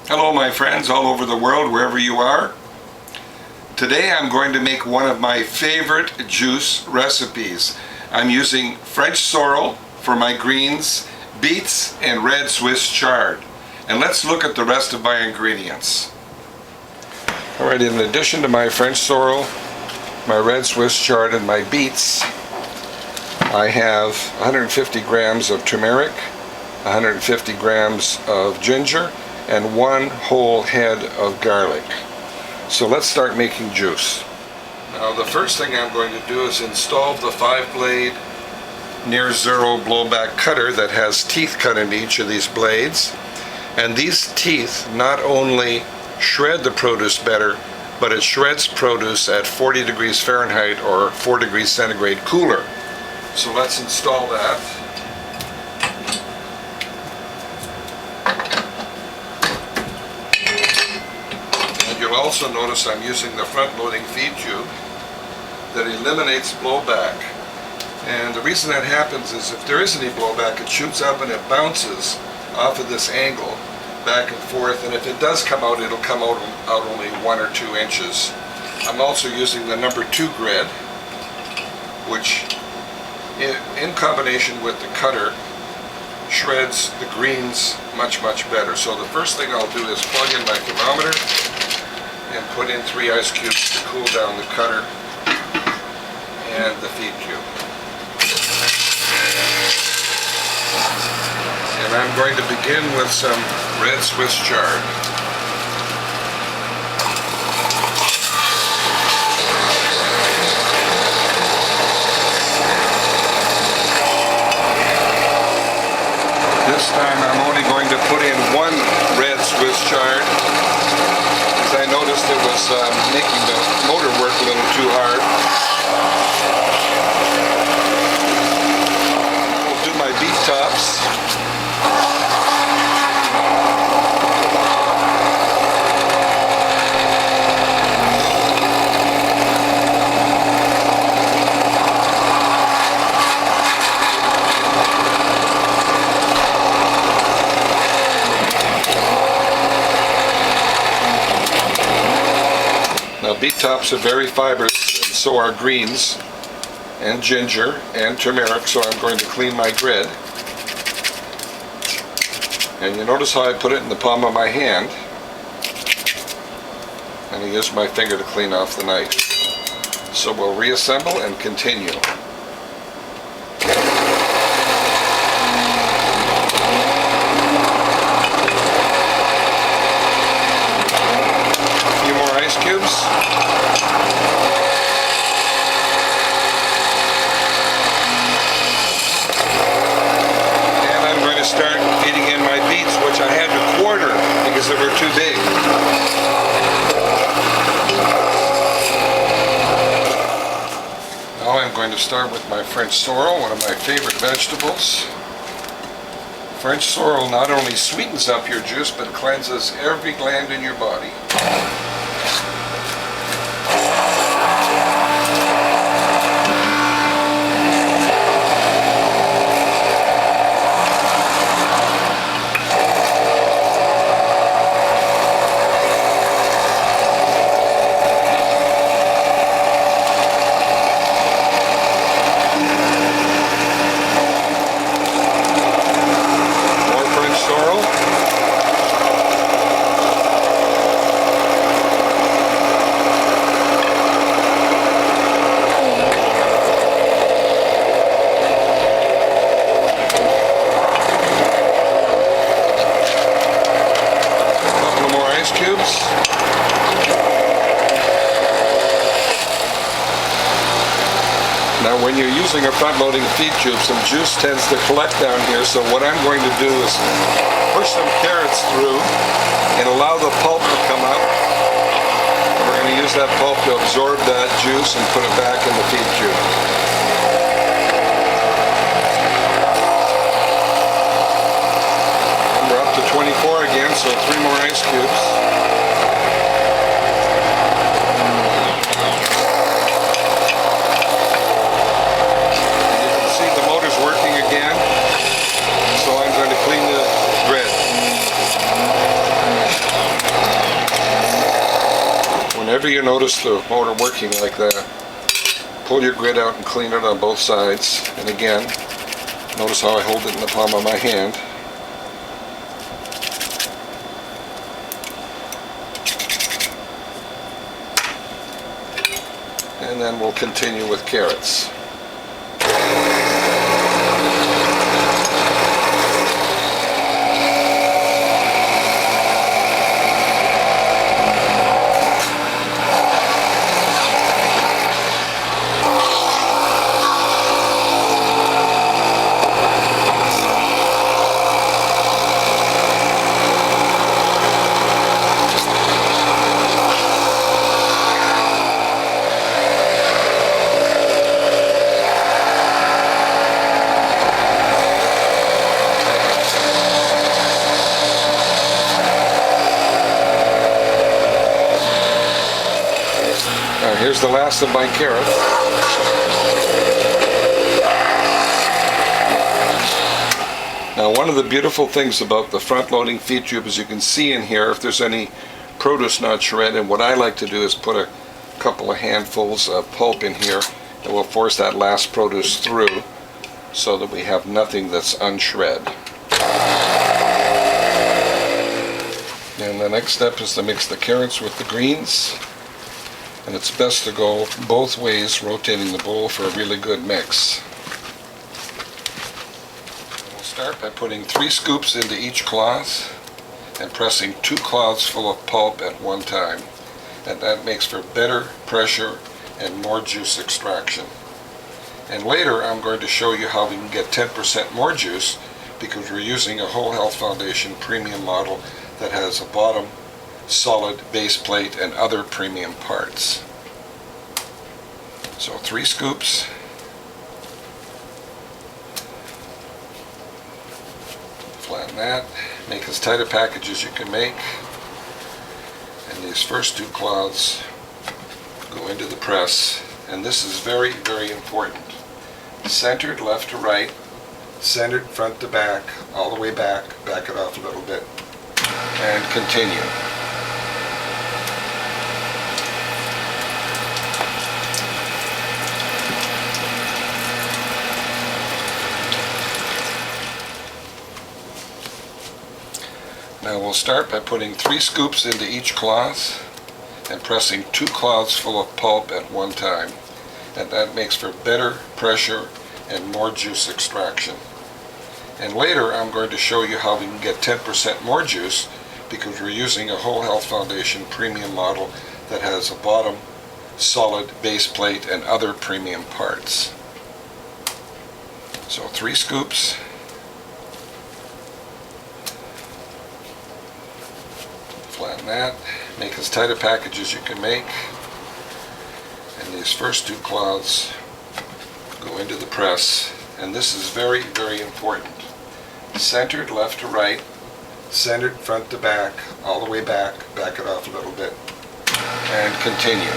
Hello my friends all over the world, wherever you are. Today I'm going to make one of my favorite juice recipes. I'm using French sorrel for my greens, beets, and red Swiss chard. And let's look at the rest of my ingredients. Alright, in addition to my French sorrel, my red Swiss chard, and my beets, I have 150 grams of turmeric, 150 grams of ginger, and 1 whole head of garlic. So let's start making juice. Now the first thing I'm going to do is install the 5-blade near zero blowback cutter that has teeth cut into each of these blades. And these teeth not only shred the produce better, but it shreds produce at 40 degrees Fahrenheit or 4 degrees centigrade cooler. So let's install that. You'll also notice I'm using the front-loading feed tube that eliminates blowback. And the reason that happens is if there is any blowback, it shoots up and it bounces off of this angle back and forth, and if it does come out, it'll come out only 1 or 2 inches. I'm also using the number 2 grit, which in combination with the cutter shreds the greens much better. So the first thing I'll do is plug in my thermometer and put in 3 ice cubes to cool down the cutter and the feed tube. And I'm going to begin with some red Swiss chard. This time I'm only going to put in 1 red Swiss chard, I noticed it was making the motor work a little too hard. We'll do my beet tops. Now beet tops are very fibrous, and so are greens and ginger and turmeric, so I'm going to clean my grid. And you notice how I put it in the palm of my hand, and I use my finger to clean off the knife. So we'll reassemble and continue. Cubes. And I'm going to start feeding in my beets, which I had to quarter because they were too big. Now I'm going to start with my French sorrel, one of my favorite vegetables. French sorrel not only sweetens up your juice, but cleanses every gland in your body. Now when you're using a front-loading feed tube, some juice tends to collect down here, so what I'm going to do is push some carrots through and allow the pulp to come up. We're going to use that pulp to absorb that juice and put it back in the feed tube. And we're up to 24 again, so 3 more ice cubes. So I'm going to clean the grid. Whenever you notice the motor working like that, pull your grit out and clean it on both sides. And again, notice how I hold it in the palm of my hand. And then we'll continue with carrots. Here's the last of my carrot. Now, one of the beautiful things about the front-loading feed tube is you can see in here if there's any produce not shredded, and what I like to do is put a couple of handfuls of pulp in here and we'll force that last produce through so that we have nothing that's unshred. And the next step is to mix the carrots with the greens. And it's best to go both ways, rotating the bowl for a really good mix. We'll start by putting 3 scoops into each cloth and pressing 2 cloths full of pulp at one time. And that makes for better pressure and more juice extraction. And later I'm going to show you how we can get 10% more juice because we're using a Whole Health Foundation premium model that has a bottom solid base plate and other premium parts. So 3 scoops. Flatten that. Make as tight a package as you can make. And these first 2 cloths go into the press. And this is very, very important. Centered left to right, centered front to back, all the way back, back it off a little bit, and continue. Now we'll start by putting 3 scoops into each cloth and pressing 2 cloths full of pulp at one time. And that makes for better pressure and more juice extraction. And later I'm going to show you how we can get 10% more juice because we're using a Whole Health Foundation premium model that has a bottom solid base plate and other premium parts. So 3 scoops. Flatten that. Make as tight a package as you can make. And these first 2 cloths go into the press. And this is very, very important. Centered left to right, centered front to back, all the way back, back it off a little bit, and continue.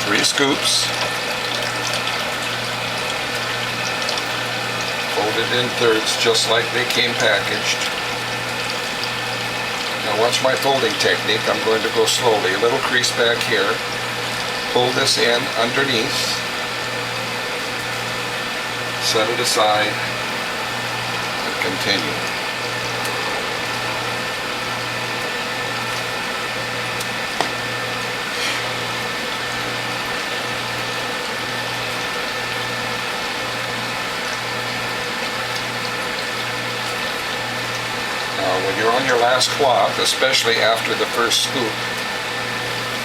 Three scoops. Folded in thirds just like they came packaged. Now watch my folding technique. I'm going to go slowly. A little crease back here. Pull this in underneath. Set it aside and continue. When you're on your last cloth, especially after the first scoop,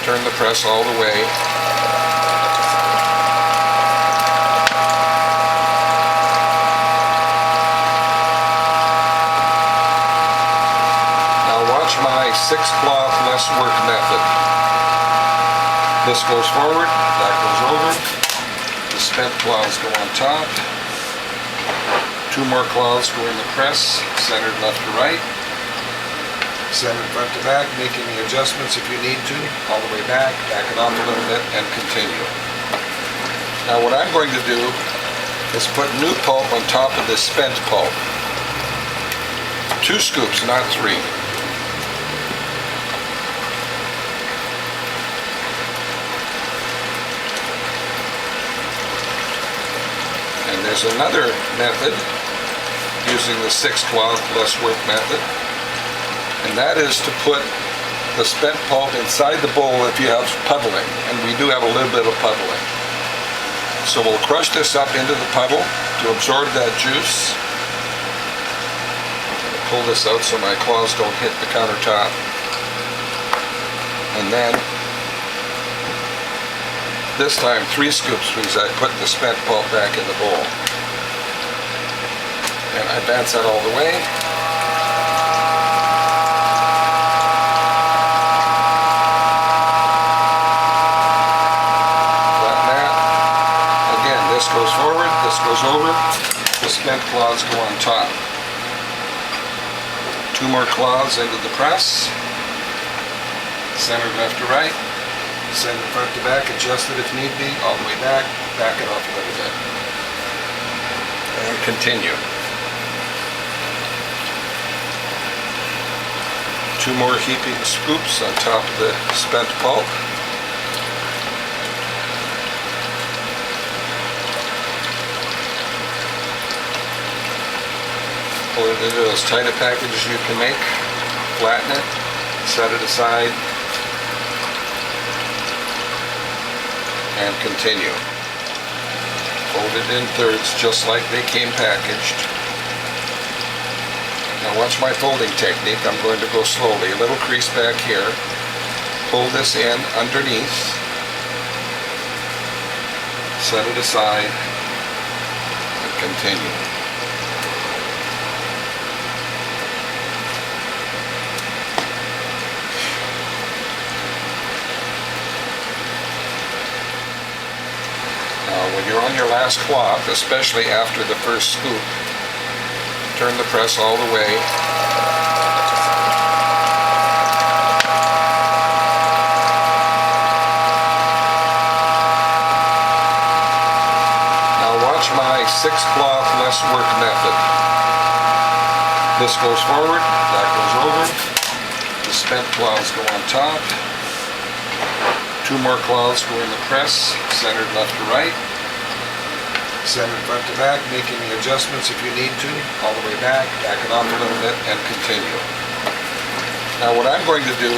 turn the press all the way. Now watch my 6 cloth less work method. This goes forward, that goes over, the spent cloths go on top, 2 more cloths go in the press, centered left to right. Center front to back, making the adjustments if you need to, all the way back it off a little bit, and continue. Now what I'm going to do is put new pulp on top of this spent pulp. 2 scoops, not 3. And there's another method using the 6 cloth less work method, and that is to put the spent pulp inside the bowl if you have puddling, and we do have a little bit of puddling. So we'll crush this up into the puddle to absorb that juice. Pull this out so my claws don't hit the countertop. And then, this time 3 scoops because I put the spent pulp back in the bowl. And I advance that all the way. Flatten that. Again, this goes forward, this goes over. The spent claws go on top. 2 more claws into the press. Center left to right. Center front to back, adjust it if need be, all the way back it off a little bit. And continue. 2 more heaping scoops on top of the spent pulp. Pull it into as tight a package as you can make. Flatten it, set it aside, and continue. Fold it in thirds just like they came packaged. Now watch my folding technique. I'm going to go slowly. A little crease back here. Pull this in underneath. Set it aside and continue. When you're on your last cloth, especially after the first scoop, turn the press all the way. Now watch my 6 cloth less work method. This goes forward, that goes over. The spent cloths go on top. 2 more cloths go in the press, centered left to right. Center front to back, making the adjustments if you need to, all the way back it off a little bit, and continue. Now what I'm going to do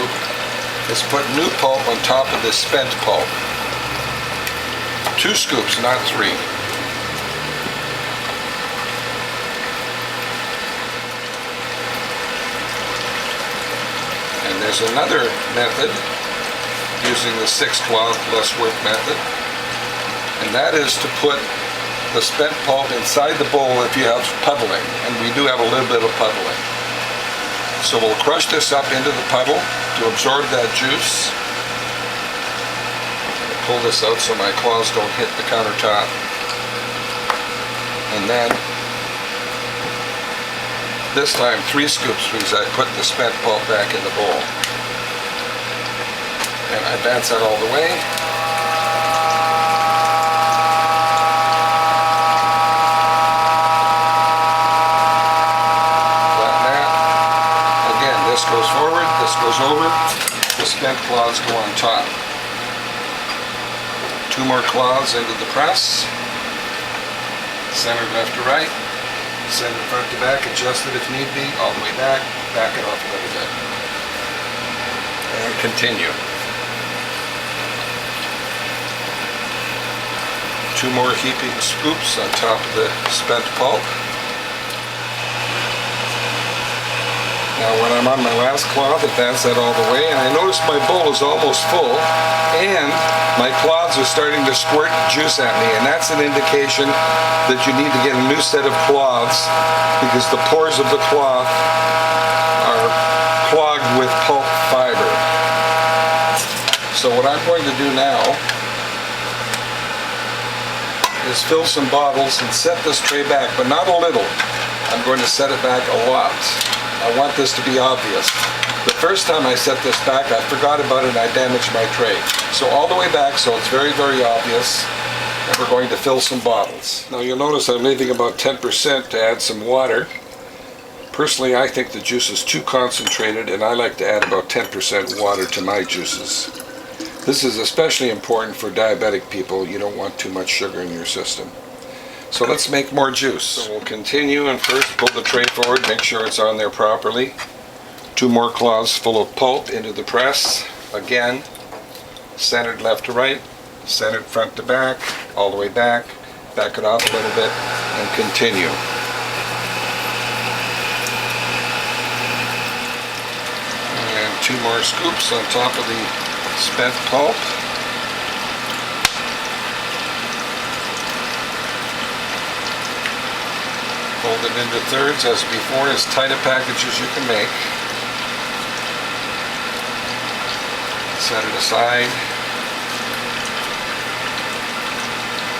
is put new pulp on top of this spent pulp. 2 scoops, not 3. And there's another method using the 6 cloth less work method, and that is to put the spent pulp inside the bowl if you have puddling, and we do have a little bit of puddling. So we'll crush this up into the puddle to absorb that juice. Pull this out so my claws don't hit the countertop. And then, this time 3 scoops because I put the spent pulp back in the bowl. And I advance that all the way. This goes forward, this goes over, the spent cloths go on top. 2 more cloths into the press, center left to right, center front to back, adjust it if need be, all the way back it off a little bit. And continue. 2 more heaping scoops on top of the spent pulp. Now when I'm on my last cloth, advance that all the way, and I notice my bowl is almost full, and my cloths are starting to squirt juice at me, and that's an indication that you need to get a new set of cloths because the pores of the cloth are clogged with pulp fiber. So what I'm going to do now is fill some bottles and set this tray back, but not a little. I'm going to set it back a lot. I want this to be obvious. The first time I set this back, I forgot about it and I damaged my tray. So all the way back, so it's very, very obvious. And we're going to fill some bottles. Now you'll notice I'm leaving about 10% to add some water. Personally, I think the juice is too concentrated and I like to add about 10% water to my juices. This is especially important for diabetic people. You don't want too much sugar in your system. So let's make more juice. So we'll continue and first pull the tray forward, make sure it's on there properly. 2 more cloths full of pulp into the press. Again, centered left to right, centered front to back, all the way back. Back it off a little bit and continue. And 2 more scoops on top of the spent pulp. Fold it into thirds as before, as tight a package as you can make. Set it aside.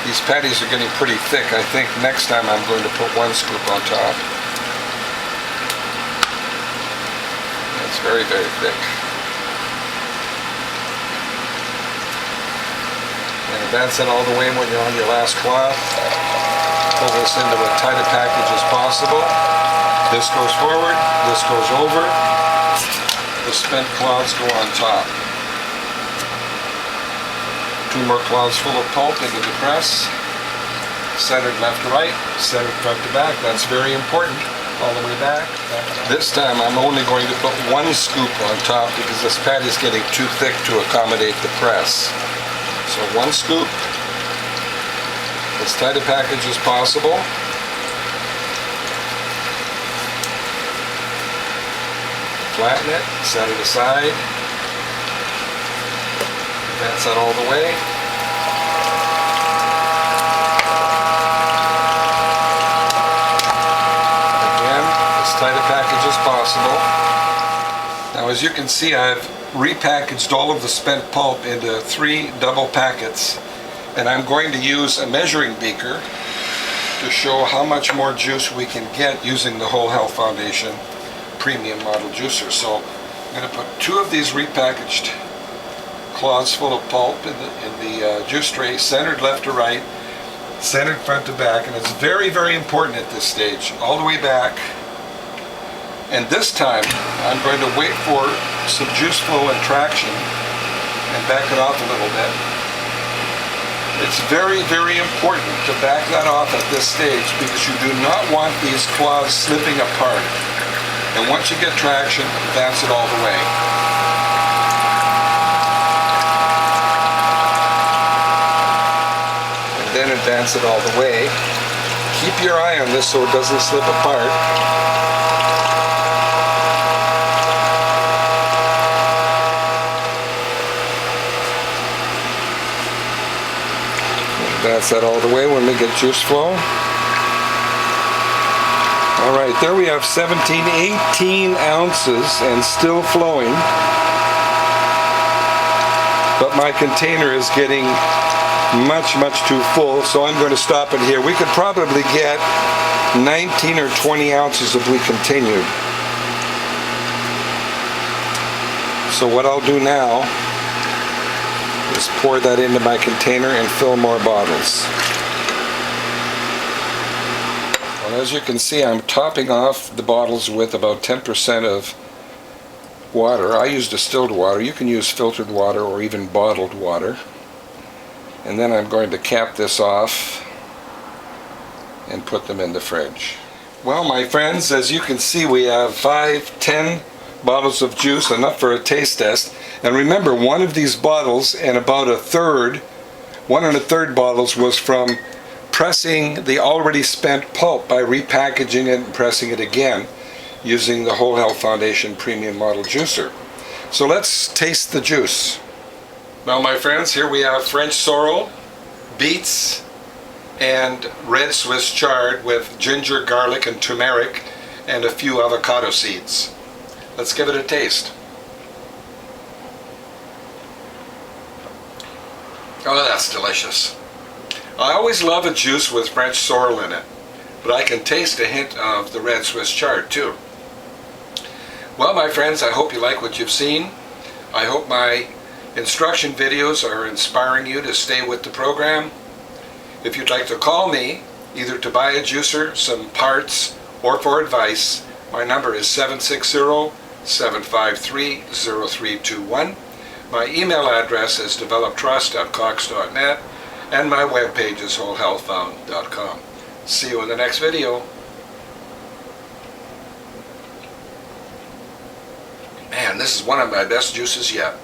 These patties are getting pretty thick. I think next time I'm going to put 1 scoop on top. It's very, very thick. And advance it all the way when you're on your last cloth. Pull this into as tight a package as possible. This goes forward, this goes over. The spent cloths go on top. 2 more cloths full of pulp into the press. Centered left to right, centered front to back. That's very important. All the way back. This time I'm only going to put 1 scoop on top because this patty is getting too thick to accommodate the press. So 1 scoop, as tight a package as possible. Flatten it, set it aside. Advance that all the way. Again, as tight a package as possible. Now as you can see, I've repackaged all of the spent pulp into 3 double packets, and I'm going to use a measuring beaker to show how much more juice we can get using the Whole Health Foundation Premium Model Juicer. So I'm going to put 2 of these repackaged cloths full of pulp in the juice tray, centered left to right, centered front to back, and it's very, very important at this stage, all the way back. And this time I'm going to wait for some juice flow and traction and back it off a little bit. It's very, very important to back that off at this stage because you do not want these cloths slipping apart. And once you get traction, advance it all the way. And then advance it all the way. Keep your eye on this so it doesn't slip apart. Advance that all the way when we get juice flow. Alright, there we have 17, 18 ounces and still flowing. But my container is getting much, much too full, so I'm going to stop it here. We could probably get 19 or 20 ounces if we continued. So what I'll do now is pour that into my container and fill more bottles. Well, as you can see, I'm topping off the bottles with about 10% of water. I use distilled water. You can use filtered water or even bottled water. And then I'm going to cap this off and put them in the fridge. Well, my friends, as you can see, we have 5, 10 bottles of juice, enough for a taste test. And remember, one of these bottles and about 1/3, 1 1/3 bottles was from pressing the already spent pulp by repackaging it and pressing it again using the Whole Health Foundation Premium Model Juicer. So let's taste the juice. Well, my friends, here we have French sorrel, beets, and red Swiss chard with ginger, garlic, and turmeric, and a few avocado seeds. Let's give it a taste. Oh, that's delicious. I always love a juice with French sorrel in it, but I can taste a hint of the red Swiss chard too. Well, my friends, I hope you like what you've seen. I hope my instruction videos are inspiring you to stay with the program. If you'd like to call me, either to buy a juicer, some parts, or for advice, my number is 760-753-0321. My email address is developtrust@cox.net, and my webpage is wholehealthfound.com. See you in the next video. Man, this is one of my best juices yet.